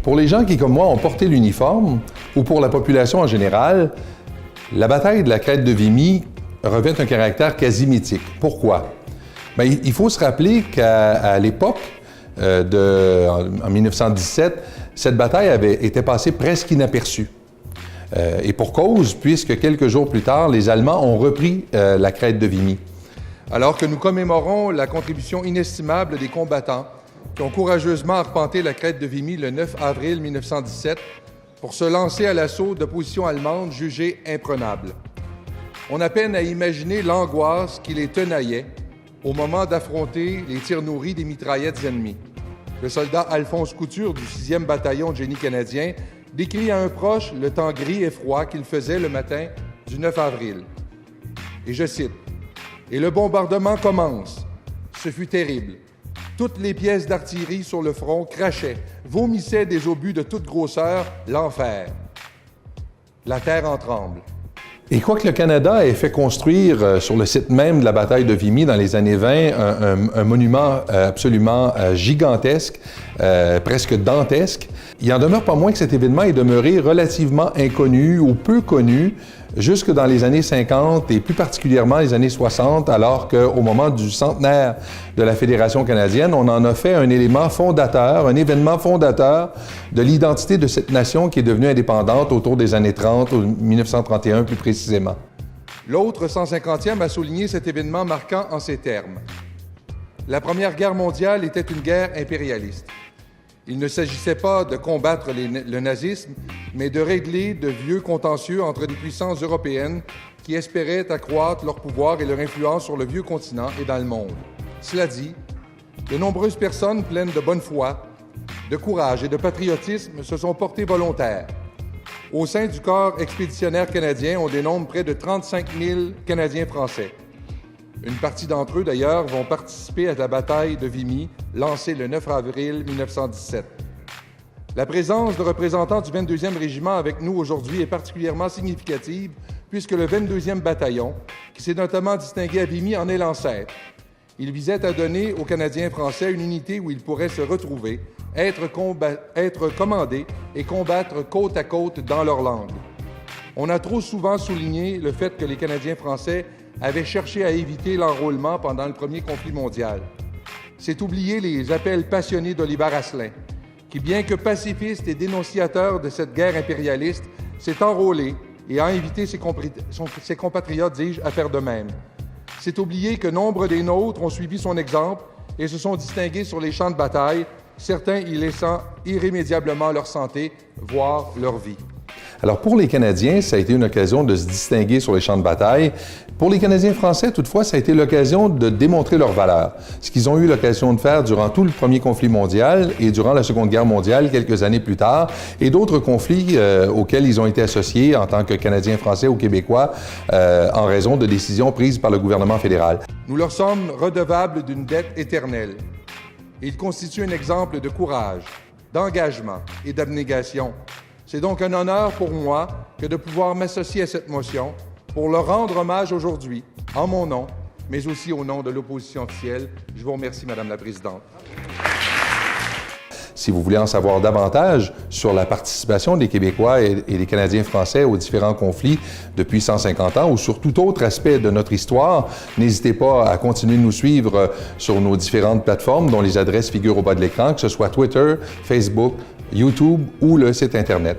Pour les gens qui, comme moi, ont porté l'uniforme, ou pour la population en général, la bataille de la crête de Vimy revêt un caractère quasi mythique. Pourquoi? Bien, il faut se rappeler qu'à l'époque, en 1917, cette bataille était passée presque inaperçue. Et pour cause, puisque quelques jours plus tard, les Allemands ont repris la crête de Vimy. Alors que nous commémorons la contribution inestimable des combattants qui ont courageusement arpenté la crête de Vimy le 9 avril 1917 pour se lancer à l'assaut de positions allemandes jugées imprenables. On a peine à imaginer l'angoisse qui les tenaillait au moment d'affronter les tirs nourris des mitraillettes ennemies. Le soldat Alphonse Couture du 6e bataillon de génie canadien décrit à un proche le temps gris et froid qu'il faisait le matin du 9 avril. Et je cite, « Et le bombardement commence. Ce fut terrible. Toutes les pièces d'artillerie sur le front crachaient, vomissaient des obus de toute grosseur, l'enfer. La terre en tremble. » Et quoique le Canada ait fait construire sur le site même de la bataille de Vimy dans les années 20 un monument absolument gigantesque, presque dantesque, il n'en demeure pas moins que cet événement est demeuré relativement inconnu ou peu connu jusque dans les années 50 et plus particulièrement les années 60, alors qu'au moment du centenaire de la Fédération canadienne, on en a fait un élément fondateur, un événement fondateur de l'identité de cette nation qui est devenue indépendante autour des années 30, ou 1931 plus précisément. L'autre 150e a souligné cet événement marquant en ces termes. La Première Guerre mondiale était une guerre impérialiste. Il ne s'agissait pas de combattre le nazisme, mais de régler de vieux contentieux entre des puissances européennes qui espéraient accroître leur pouvoir et leur influence sur le vieux continent et dans le monde. Cela dit, de nombreuses personnes pleines de bonne foi, de courage et de patriotisme se sont portées volontaires. Au sein du corps expéditionnaire canadien, on dénombre près de 35 000 Canadiens français. Une partie d'entre eux, d'ailleurs, vont participer à la bataille de Vimy, lancée le 9 avril 1917. La présence de représentants du 22e régiment avec nous aujourd'hui est particulièrement significative puisque le 22e bataillon, qui s'est notamment distingué à Vimy, en est l'ancêtre. Il visait à donner aux Canadiens français une unité où ils pourraient se retrouver, être commandés et combattre côte à côte dans leur langue. On a trop souvent souligné le fait que les Canadiens français avaient cherché à éviter l'enrôlement pendant le premier conflit mondial. C'est oublier les appels passionnés d'Oliver Asselin, qui, bien que pacifiste et dénonciateur de cette guerre impérialiste, s'est enrôlé et a invité ses compatriotes, dis-je, à faire de même. C'est oublier que nombre des nôtres ont suivi son exemple et se sont distingués sur les champs de bataille, certains y laissant irrémédiablement leur santé, voire leur vie. Alors pour les Canadiens, ça a été une occasion de se distinguer sur les champs de bataille. Pour les Canadiens français, toutefois, ça a été l'occasion de démontrer leur valeur, ce qu'ils ont eu l'occasion de faire durant tout le premier conflit mondial et durant la Seconde Guerre mondiale quelques années plus tard, et d'autres conflits auxquels ils ont été associés en tant que Canadiens français ou Québécois en raison de décisions prises par le gouvernement fédéral. Nous leur sommes redevables d'une dette éternelle. Ils constituent un exemple de courage, d'engagement et d'abnégation. C'est donc un honneur pour moi que de pouvoir m'associer à cette motion pour leur rendre hommage aujourd'hui, en mon nom, mais aussi au nom de l'opposition officielle. Je vous remercie, Madame la Présidente. Si vous voulez en savoir davantage sur la participation des Québécois et des Canadiens français aux différents conflits depuis 150 ans ou sur tout autre aspect de notre histoire, n'hésitez pas à continuer de nous suivre sur nos différentes plateformes dont les adresses figurent au bas de l'écran, que ce soit Twitter, Facebook, YouTube ou le site Internet.